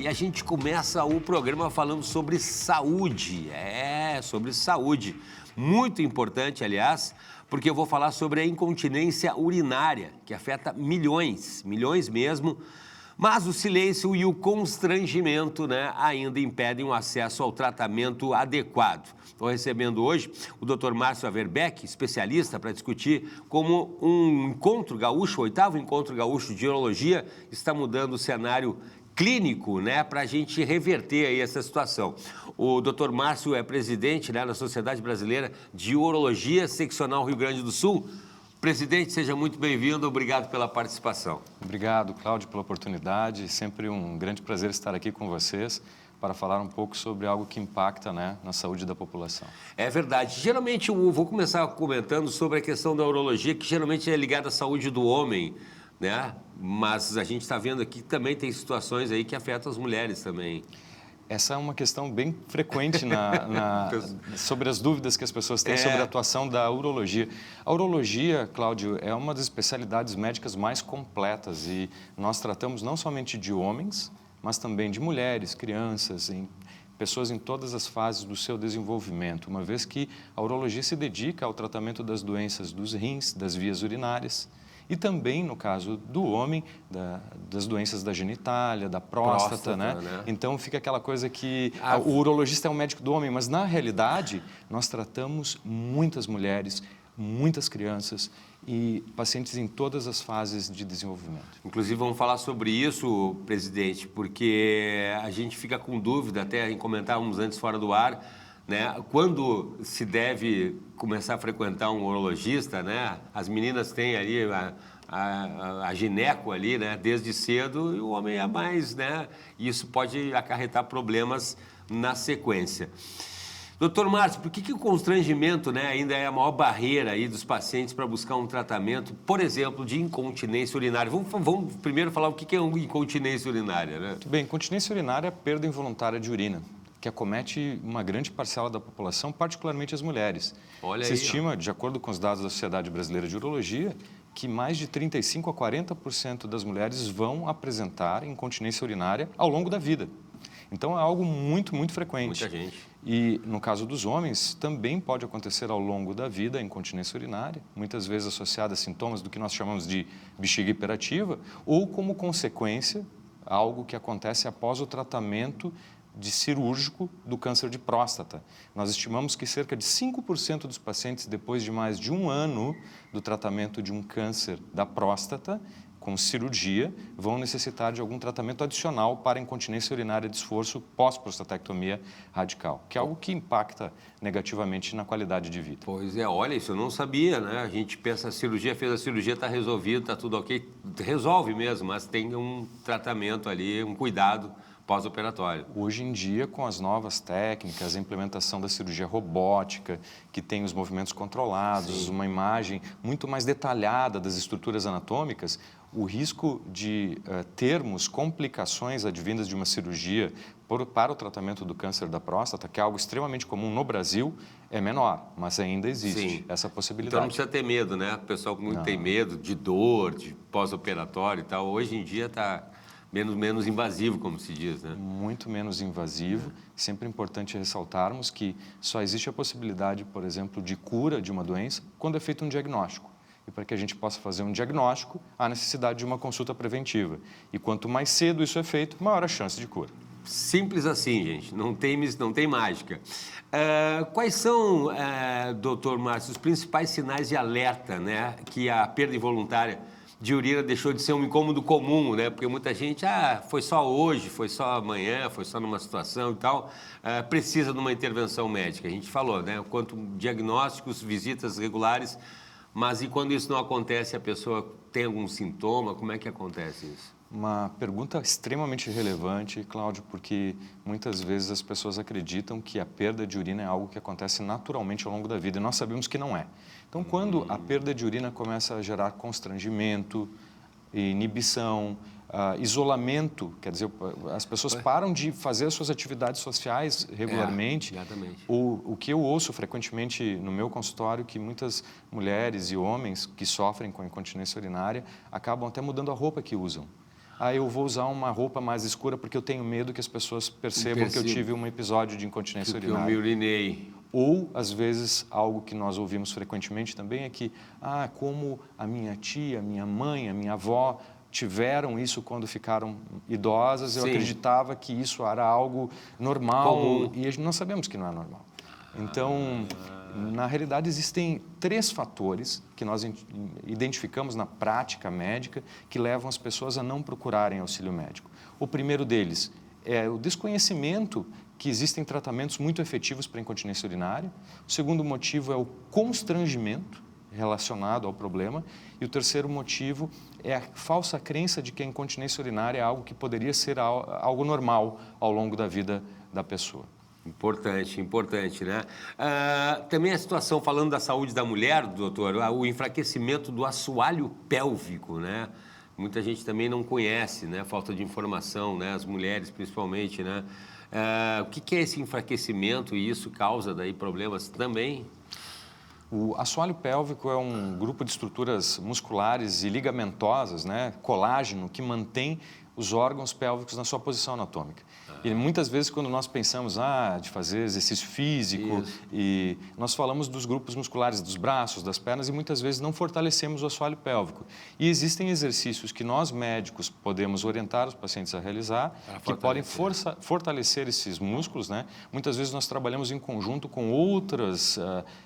E a gente começa o programa falando sobre saúde. Sobre saúde. Muito importante, aliás, porque eu vou falar sobre a incontinência urinária, que afeta milhões mesmo. Mas o silêncio e o constrangimento, ainda impedem o acesso ao tratamento adequado. Estou recebendo hoje o Dr. Márcio Averbeck, especialista, para discutir como um encontro gaúcho, o 8º encontro gaúcho de urologia, está mudando o cenário clínico, para a gente reverter aí essa situação. O Dr. Márcio é presidente, da Sociedade Brasileira de Urologia, Seccional Rio Grande do Sul. Presidente, seja muito bem-vindo, obrigado pela participação. Obrigado, Cláudio, pela oportunidade. Sempre um grande prazer estar aqui com vocês para falar um pouco sobre algo que impacta, na saúde da população. É verdade. Geralmente, eu vou começar comentando sobre a questão da urologia, que geralmente é ligada à saúde do homem, Mas a gente está vendo aqui que também tem situações aí que afetam as mulheres também. Essa é uma questão bem frequente sobre as dúvidas que as pessoas têm sobre a atuação da urologia. A urologia, Cláudio, é uma das especialidades médicas mais completas e nós tratamos não somente de homens, mas também de mulheres, crianças, pessoas em todas as fases do seu desenvolvimento, uma vez que a urologia se dedica ao tratamento das doenças dos rins, das vias urinárias, e também, no caso do homem, das doenças da genitália, da próstata, Então, fica aquela coisa que o urologista é um médico do homem, mas, na realidade, nós tratamos muitas mulheres, muitas crianças e pacientes em todas as fases de desenvolvimento. Inclusive, vamos falar sobre isso, presidente, porque a gente fica com dúvida, até em comentávamos antes fora do ar, quando se deve começar a frequentar um urologista, As meninas têm ali a gineco ali, desde cedo, e o homem é mais, E isso pode acarretar problemas na sequência. Doutor Márcio, por que o constrangimento, ainda é a maior barreira aí dos pacientes para buscar um tratamento, por exemplo, de incontinência urinária? Vamos primeiro falar o que é uma incontinência urinária, Muito bem, incontinência urinária é a perda involuntária de urina, que acomete uma grande parcela da população, particularmente as mulheres. Se estima, de acordo com os dados da Sociedade Brasileira de Urologia, que mais de 35% a 40% das mulheres vão apresentar incontinência urinária ao longo da vida. Então, é algo muito frequente. Muita gente. E, no caso dos homens, também pode acontecer ao longo da vida a incontinência urinária, muitas vezes associada a sintomas do que nós chamamos de bexiga hiperativa, ou como consequência, algo que acontece após o tratamento cirúrgico do câncer de próstata. Nós estimamos que cerca de 5% dos pacientes, depois de mais de um ano do tratamento de um câncer da próstata, com cirurgia, vão necessitar de algum tratamento adicional para incontinência urinária de esforço pós-prostatectomia radical, que é algo que impacta negativamente na qualidade de vida. Pois é, olha, isso eu não sabia, A gente pensa, a cirurgia, fez a cirurgia, está resolvido, está tudo ok. Resolve mesmo, mas tem um tratamento ali, um cuidado pós-operatório. Hoje em dia, com as novas técnicas, a implementação da cirurgia robótica, que tem os movimentos controlados, uma imagem muito mais detalhada das estruturas anatômicas, o risco de termos complicações advindas de uma cirurgia para o tratamento do câncer da próstata, que é algo extremamente comum no Brasil, é menor, mas ainda existe essa possibilidade. Então não precisa ter medo, O pessoal muito tem medo de dor, de pós-operatório e tal. Hoje em dia está menos invasivo, como se diz, Muito menos invasivo. Sempre importante ressaltarmos que só existe a possibilidade, por exemplo, de cura de uma doença quando é feito um diagnóstico. E para que a gente possa fazer um diagnóstico, há necessidade de uma consulta preventiva. E quanto mais cedo isso é feito, maior a chance de cura. Simples assim, gente. Não tem mágica. Quais são, doutor Márcio, os principais sinais de alerta, que a perda involuntária de urina deixou de ser um incômodo comum, Porque muita gente, foi só hoje, foi só amanhã, foi só numa situação e tal, precisa de uma intervenção médica. A gente falou, Quanto diagnósticos, visitas regulares, mas e quando isso não acontece, a pessoa tem algum sintoma, como é que acontece isso? Uma pergunta extremamente relevante, Cláudio, porque muitas vezes as pessoas acreditam que a perda de urina é algo que acontece naturalmente ao longo da vida, e nós sabemos que não é. Então, quando a perda de urina começa a gerar constrangimento, inibição, isolamento, quer dizer, as pessoas param de fazer as suas atividades sociais regularmente. Exatamente. O que eu ouço frequentemente no meu consultório, que muitas mulheres e homens que sofrem com incontinência urinária acabam até mudando a roupa que usam. eu vou usar uma roupa mais escura porque eu tenho medo que as pessoas percebam que eu tive um episódio de incontinência urinária. Que eu me urinei. Ou, às vezes, algo que nós ouvimos frequentemente também é que, como a minha tia, a minha mãe, a minha avó tiveram isso quando ficaram idosas, eu acreditava que isso era algo normal. Comum. E nós sabemos que não é normal. Então, na realidade, existem 3 fatores que nós identificamos na prática médica que levam as pessoas a não procurarem auxílio médico. O primeiro deles é o desconhecimento que existem tratamentos muito efetivos para a incontinência urinária. O segundo motivo é o constrangimento relacionado ao problema. E o terceiro motivo é a falsa crença de que a incontinência urinária é algo que poderia ser algo normal ao longo da vida da pessoa. Importante, importante, né? Também a situação, falando da saúde da mulher, doutor, o enfraquecimento do assoalho pélvico, né? Muita gente também não conhece, né? Falta de informação, né? As mulheres principalmente, né? O que é esse enfraquecimento e isso causa daí problemas também? O assoalho pélvico é um grupo de estruturas musculares e ligamentosas, né? Colágeno, que mantém os órgãos pélvicos na sua posição anatômica. E muitas vezes, quando nós pensamos de fazer exercício físico, e nós falamos dos grupos musculares dos braços, das pernas, e muitas vezes não fortalecemos o assoalho pélvico. E existem exercícios que nós, médicos, podemos orientar os pacientes a realizar, que podem fortalecer esses músculos, né? Muitas vezes nós trabalhamos em conjunto com outras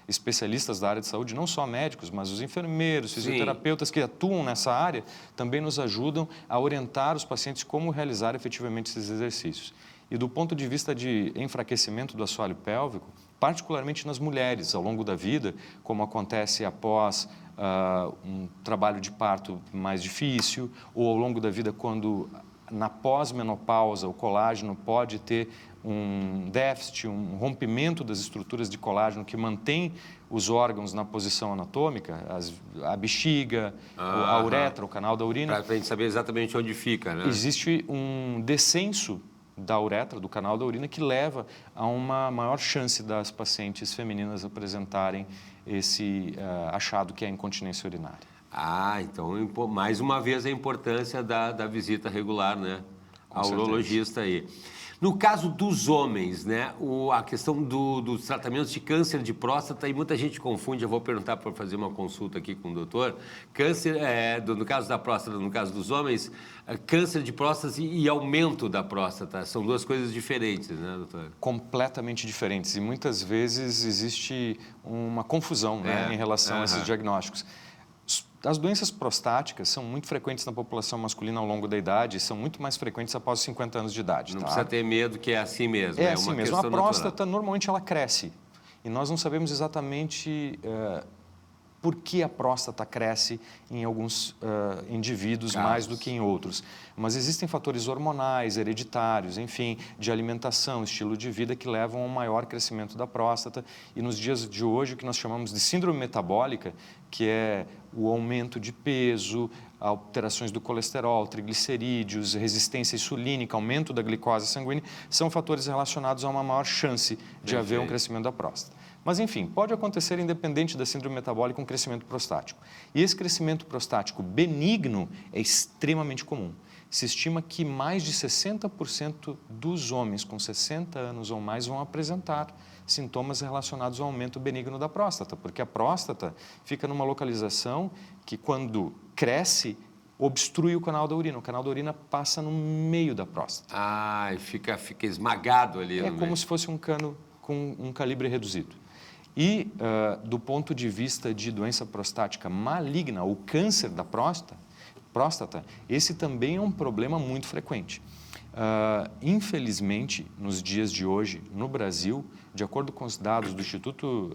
especialistas da área de saúde, não só médicos, mas os enfermeiros, fisioterapeutas que atuam nessa área, também nos ajudam a orientar os pacientes como realizar efetivamente esses exercícios. E do ponto de vista de enfraquecimento do assoalho pélvico, particularmente nas mulheres ao longo da vida, como acontece após um trabalho de parto mais difícil, ou ao longo da vida quando na pós-menopausa o colágeno pode ter um déficit, um rompimento das estruturas de colágeno que mantém os órgãos na posição anatômica, a bexiga, a uretra, o canal da urina. Para a gente saber exatamente onde fica, né? Existe um descenso da uretra, do canal da urina, que leva a uma maior chance das pacientes femininas apresentarem esse achado que é a incontinência urinária. Então, mais uma vez a importância da visita regular, né? Ao urologista aí. No caso dos homens, né, a questão dos tratamentos de câncer de próstata, e muita gente confunde, eu vou perguntar para fazer uma consulta aqui com o doutor, câncer, no caso da próstata, no caso dos homens, câncer de próstata e aumento da próstata, são duas coisas diferentes, né, doutor? Completamente diferentes, e muitas vezes existe uma confusão, né, em relação a esses diagnósticos. As doenças prostáticas são muito frequentes na população masculina ao longo da idade e são muito mais frequentes após os 50 anos de idade. Não precisa ter medo que é assim mesmo. É assim mesmo. A próstata, normalmente, ela cresce. E nós não sabemos exatamente por que a próstata cresce em alguns indivíduos mais do que em outros. Mas existem fatores hormonais, hereditários, enfim, de alimentação, estilo de vida que levam a um maior crescimento da próstata. E nos dias de hoje, o que nós chamamos de síndrome metabólica, que é o aumento de peso, alterações do colesterol, triglicerídeos, resistência insulínica, aumento da glicose sanguínea, são fatores relacionados a uma maior chance de haver um crescimento da próstata. Mas, enfim, pode acontecer, independente da síndrome metabólica, um crescimento prostático. E esse crescimento prostático benigno é extremamente comum. Se estima que mais de 60% dos homens com 60 anos ou mais vão apresentar sintomas relacionados ao aumento benigno da próstata, porque a próstata fica numa localização que, quando cresce, obstrui o canal da urina. O canal da urina passa no meio da próstata. E fica esmagado ali no meio. É como se fosse um cano com um calibre reduzido. E, do ponto de vista de doença prostática maligna, o câncer da próstata, esse também é um problema muito frequente. Infelizmente, nos dias de hoje, no Brasil, de acordo com os dados do Instituto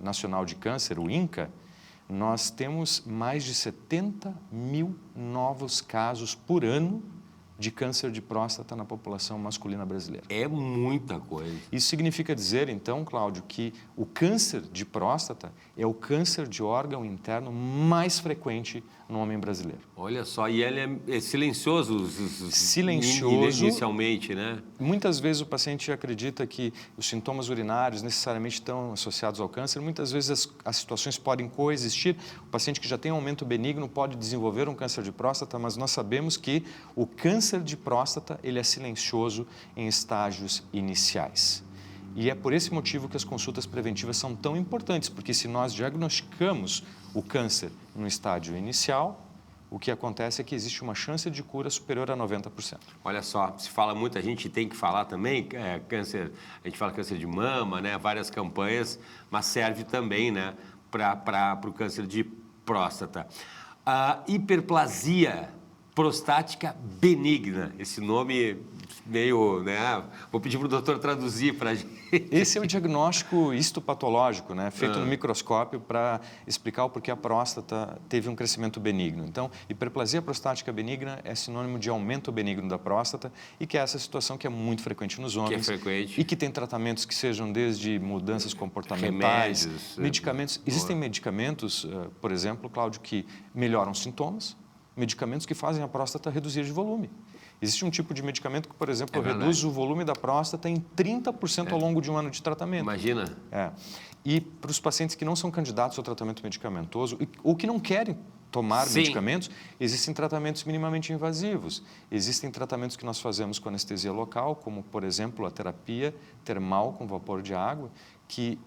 Nacional de Câncer, o INCA, nós temos mais de 70 mil novos casos por ano de câncer de próstata na população masculina brasileira. É muita coisa. Isso significa dizer, então, Cláudio, que o câncer de próstata é o câncer de órgão interno mais frequente no homem brasileiro. Olha só, e ele é silencioso, silencioso inicialmente, né? Muitas vezes o paciente acredita que os sintomas urinários necessariamente estão associados ao câncer, muitas vezes as situações podem coexistir. O paciente que já tem um aumento benigno pode desenvolver um câncer de próstata, mas nós sabemos que o câncer de próstata ele é silencioso em estágios iniciais. E é por esse motivo que as consultas preventivas são tão importantes, porque se nós diagnosticamos o câncer no estágio inicial, o que acontece é que existe uma chance de cura superior a 90%. Olha só, se fala muito, a gente tem que falar também, câncer, a gente fala câncer de mama, né? Várias campanhas, mas serve também, né? Para o câncer de próstata. A hiperplasia prostática benigna, esse nome meio, né? Vou pedir para o doutor traduzir para a gente. Esse é o diagnóstico histopatológico, né? Feito no microscópio para explicar o porquê a próstata teve um crescimento benigno. Então, hiperplasia prostática benigna é sinônimo de aumento benigno da próstata e que é essa situação que é muito frequente nos homens. Que é frequente. E que tem tratamentos que sejam desde mudanças comportamentais, remédios, medicamentos. Existem medicamentos, por exemplo, Cláudio, que melhoram sintomas, medicamentos que fazem a próstata reduzir de volume. Existe um tipo de medicamento que, por exemplo, reduz o volume da próstata em 30% ao longo de um ano de tratamento. Imagina. E para os pacientes que não são candidatos ao tratamento medicamentoso ou que não querem tomar medicamentos, existem tratamentos minimamente invasivos. Existem tratamentos que nós fazemos com anestesia local, como, por exemplo, a terapia termal com vapor de água, que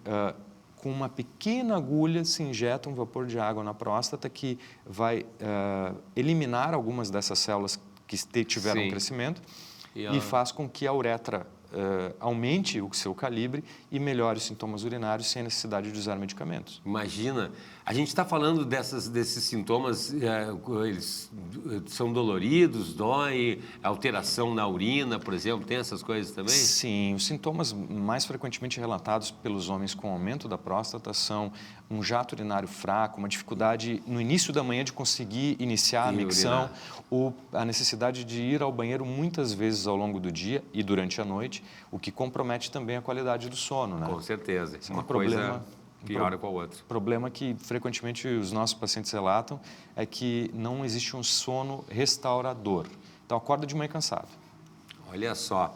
com uma pequena agulha se injeta um vapor de água na próstata que vai eliminar algumas dessas células que tiveram um crescimento e faz com que a uretra aumente o seu calibre e melhore os sintomas urinários sem a necessidade de usar medicamentos. Imagina, a gente está falando desses sintomas, eles são doloridos, dói, alteração na urina, por exemplo, tem essas coisas também? Sim, os sintomas mais frequentemente relatados pelos homens com aumento da próstata são um jato urinário fraco, uma dificuldade no início da manhã de conseguir iniciar a micção, ou a necessidade de ir ao banheiro muitas vezes ao longo do dia e durante a noite, o que compromete também a qualidade do sono, né? Com certeza. Uma coisa piora com a outra. O problema que frequentemente os nossos pacientes relatam é que não existe um sono restaurador. Então, acorda de manhã cansado. Olha só.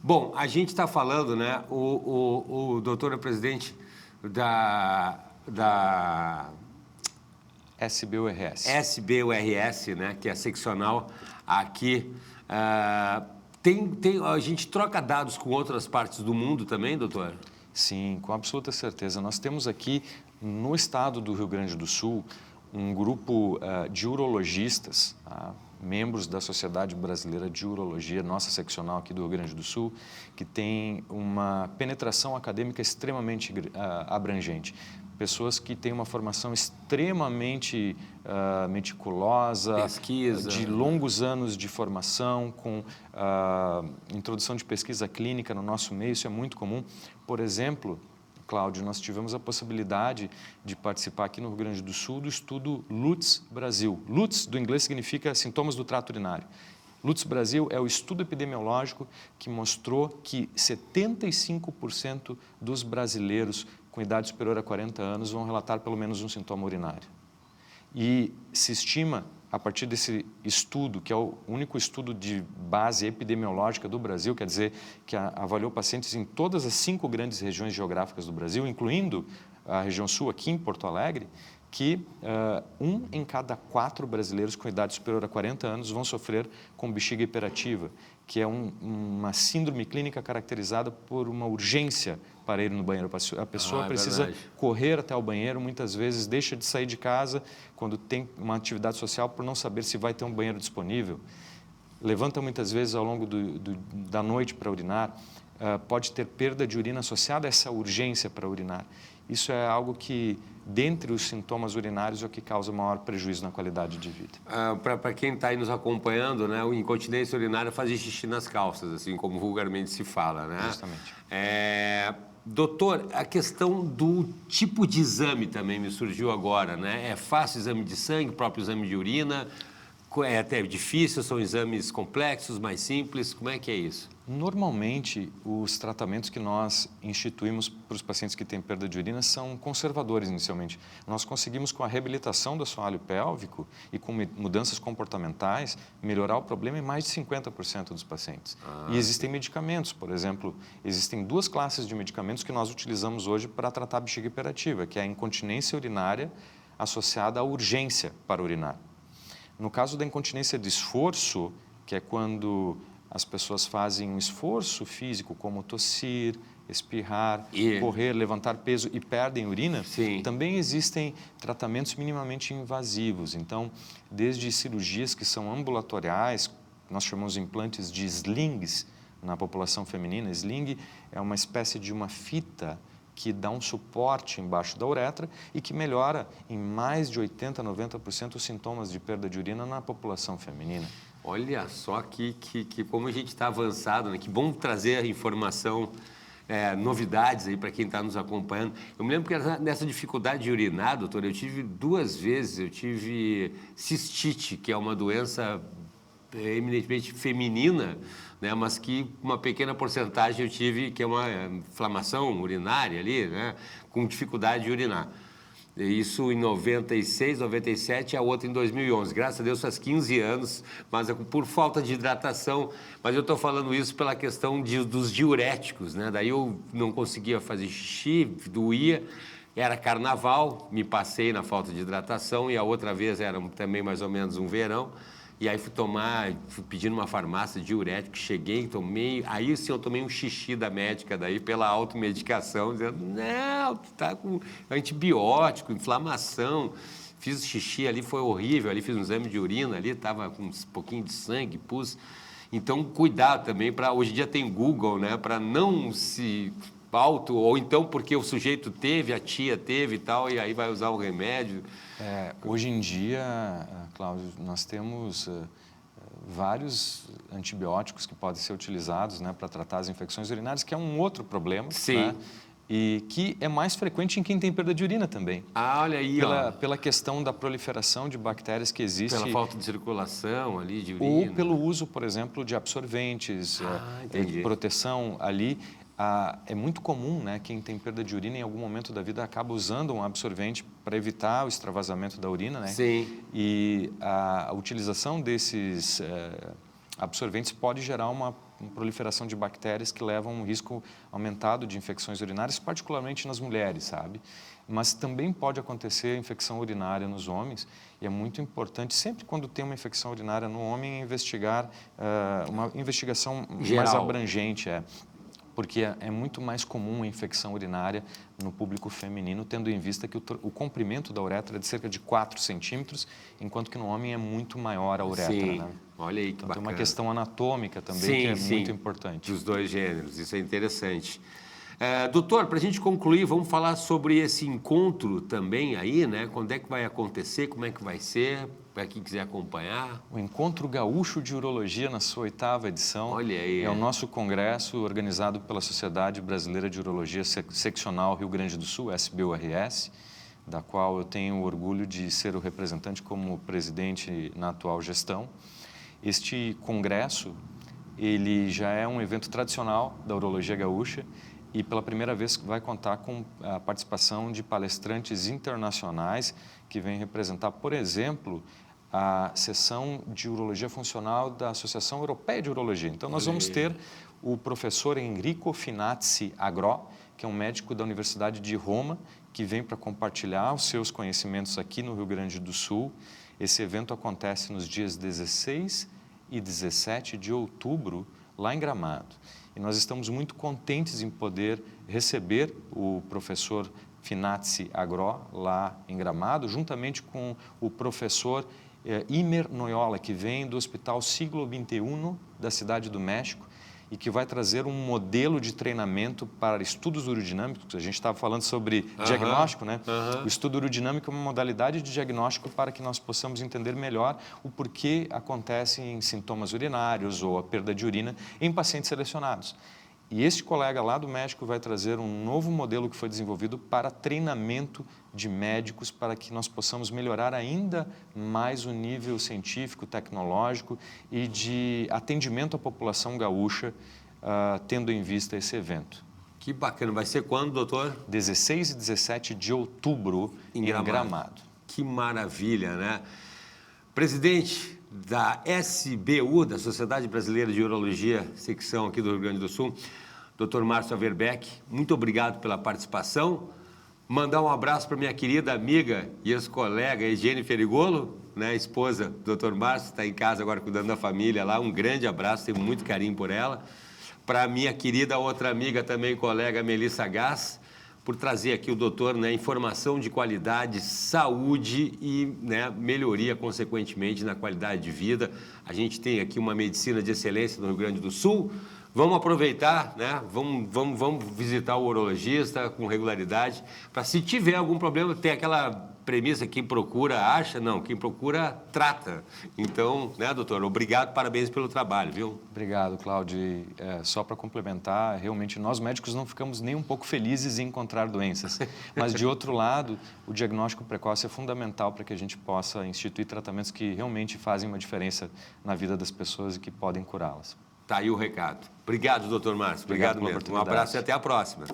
Bom, a gente está falando, né? O doutor é presidente da SBURS. SBURS, né? Que é seccional aqui. A gente troca dados com outras partes do mundo também, doutor? Sim, com absoluta certeza. Nós temos aqui no estado do Rio Grande do Sul um grupo de urologistas, membros da Sociedade Brasileira de Urologia, nossa seccional aqui do Rio Grande do Sul, que tem uma penetração acadêmica extremamente abrangente. Pessoas que têm uma formação extremamente meticulosa, pesquisa, de longos anos de formação, com introdução de pesquisa clínica no nosso meio, isso é muito comum. Por exemplo, Cláudio, nós tivemos a possibilidade de participar aqui no Rio Grande do Sul do estudo LUTS Brasil. LUTS, do inglês, significa sintomas do trato urinário. LUTS Brasil é o estudo epidemiológico que mostrou que 75% dos brasileiros com idade superior a 40 anos vão relatar pelo menos um sintoma urinário. E se estima, a partir desse estudo, que é o único estudo de base epidemiológica do Brasil, quer dizer, que avaliou pacientes em todas as 5 grandes regiões geográficas do Brasil, incluindo a região sul, aqui em Porto Alegre, que 1 em cada 4 brasileiros com idade superior a 40 anos vão sofrer com bexiga hiperativa, que é uma síndrome clínica caracterizada por uma urgência para ir no banheiro. A pessoa precisa correr até o banheiro, muitas vezes deixa de sair de casa quando tem uma atividade social por não saber se vai ter um banheiro disponível. Levanta muitas vezes ao longo da noite para urinar, pode ter perda de urina associada a essa urgência para urinar. Isso é algo que, dentre os sintomas urinários, é o que causa maior prejuízo na qualidade de vida. Para quem está aí nos acompanhando, né, o incontinência urinária é fazer xixi nas calças, assim como vulgarmente se fala, né? Justamente. Doutor, a questão do tipo de exame também me surgiu agora, né? É fácil exame de sangue, próprio exame de urina? É até difícil, são exames complexos, mais simples, como é que é isso? Normalmente, os tratamentos que nós instituímos para os pacientes que têm perda de urina são conservadores inicialmente. Nós conseguimos, com a reabilitação do assoalho pélvico e com mudanças comportamentais, melhorar o problema em mais de 50% dos pacientes. E existem medicamentos, por exemplo, existem 2 classes de medicamentos que nós utilizamos hoje para tratar a bexiga hiperativa, que é a incontinência urinária associada à urgência para urinar. No caso da incontinência de esforço, que é quando as pessoas fazem um esforço físico, como tossir, espirrar, correr, levantar peso e perdem urina, também existem tratamentos minimamente invasivos. Então, desde cirurgias que são ambulatoriais, nós chamamos de implantes de slings na população feminina. Sling é uma espécie de uma fita que dá um suporte embaixo da uretra e que melhora em mais de 80%, 90% os sintomas de perda de urina na população feminina. Olha só que como a gente está avançado, né? Que bom trazer a informação, novidades aí para quem está nos acompanhando. Eu me lembro que nessa dificuldade de urinar, doutor, eu tive 2 vezes, eu tive cistite, que é uma doença eminentemente feminina, né, mas que uma pequena porcentagem eu tive, que é uma inflamação urinária ali, né, com dificuldade de urinar. Isso em 96, 97 e a outra em 2011. Graças a Deus faz 15 anos, mas é por falta de hidratação. Mas eu estou falando isso pela questão dos diuréticos, né? Daí eu não conseguia fazer xixi, doía. Era carnaval, me passei na falta de hidratação e a outra vez era também mais ou menos um verão. E aí fui pedindo uma farmácia de diurético, cheguei, tomei, aí sim eu tomei um xixi da médica daí pela automedicação, dizendo, não, tu tá com antibiótico, inflamação. Fiz o xixi ali, foi horrível, ali fiz um exame de urina ali, tava com um pouquinho de sangue, pus. Então, cuidado também, hoje em dia tem Google, né, para não se ou então porque o sujeito teve, a tia teve e tal, e aí vai usar o remédio. Hoje em dia, Cláudio, nós temos vários antibióticos que podem ser utilizados, né, para tratar as infecções urinárias, que é um outro problema. Sim. Né, e que é mais frequente em quem tem perda de urina também. Olha aí, pela questão da proliferação de bactérias que existe. Pela falta de circulação ali, de urina. Ou pelo uso, por exemplo, de absorventes, de proteção ali. É muito comum, né, quem tem perda de urina em algum momento da vida acaba usando um absorvente para evitar o extravasamento da urina, né? Sim. E a utilização desses absorventes pode gerar uma proliferação de bactérias que levam a um risco aumentado de infecções urinárias, particularmente nas mulheres, sabe? Mas também pode acontecer infecção urinária nos homens e é muito importante, sempre quando tem uma infecção urinária no homem, investigar uma investigação mais abrangente, porque é muito mais comum a infecção urinária no público feminino, tendo em vista que o comprimento da uretra é de cerca de 4 centímetros, enquanto que no homem é muito maior a uretra. Sim. Né? Olha aí que então, bacana. Tem uma questão anatômica também que é muito importante. Dos 2 gêneros, isso é interessante. Doutor, para a gente concluir, vamos falar sobre esse encontro também aí, né? Quando é que vai acontecer, como é que vai ser, para quem quiser acompanhar. O Encontro Gaúcho de Urologia, na sua 8ª edição. Olha aí. É o nosso congresso organizado pela Sociedade Brasileira de Urologia Seccional Rio Grande do Sul, SBURS, da qual eu tenho o orgulho de ser o representante como presidente na atual gestão. Este congresso, ele já é um evento tradicional da urologia gaúcha e pela primeira vez vai contar com a participação de palestrantes internacionais que vêm representar, por exemplo, a seção de urologia funcional da Associação Europeia de Urologia. Então, nós vamos ter o professor Enrico Finazzi Agrò, que é um médico da Universidade de Roma, que vem para compartilhar os seus conhecimentos aqui no Rio Grande do Sul. Esse evento acontece nos dias 16 e 17 de outubro, lá em Gramado. E nós estamos muito contentes em poder receber o professor Finazzi Agrò lá em Gramado, juntamente com o professor Imer Noyola, que vem do Hospital Siglo XXI da Cidade do México e que vai trazer um modelo de treinamento para estudos urodinâmicos. A gente estava falando sobre diagnóstico, né? O estudo urodinâmico é uma modalidade de diagnóstico para que nós possamos entender melhor o porquê acontecem sintomas urinários ou a perda de urina em pacientes selecionados. E este colega lá do México vai trazer um novo modelo que foi desenvolvido para treinamento de médicos, para que nós possamos melhorar ainda mais o nível científico, tecnológico e de atendimento à população gaúcha, tendo em vista esse evento. Que bacana. Vai ser quando, doutor? 16 e 17 de outubro em Gramado. Que maravilha, né? Presidente da SBU, da Sociedade Brasileira de Urologia, secção aqui do Rio Grande do Sul, Dr. Márcio Averbeck, muito obrigado pela participação. Mandar um abraço para minha querida amiga e ex-colega Egiene Ferigolo, né, esposa do Dr. Márcio, está em casa agora cuidando da família lá. Um grande abraço, tenho muito carinho por ela. Para minha querida outra amiga, também colega Melissa Gás, por trazer aqui o doutor, né, informação de qualidade, saúde e, né, melhoria, consequentemente, na qualidade de vida. A gente tem aqui uma medicina de excelência no Rio Grande do Sul. Vamos aproveitar, né? Vamos visitar o urologista com regularidade, para se tiver algum problema, tem aquela premissa, quem procura acha, não, quem procura trata. Então, né, doutor, obrigado, parabéns pelo trabalho, viu? Obrigado, Cláudio. Só para complementar, realmente nós médicos não ficamos nem um pouco felizes em encontrar doenças, mas de outro lado, o diagnóstico precoce é fundamental para que a gente possa instituir tratamentos que realmente fazem uma diferença na vida das pessoas e que podem curá-las. Tá aí o recado. Obrigado, doutor Márcio. Obrigado mesmo. Um abraço e até a próxima.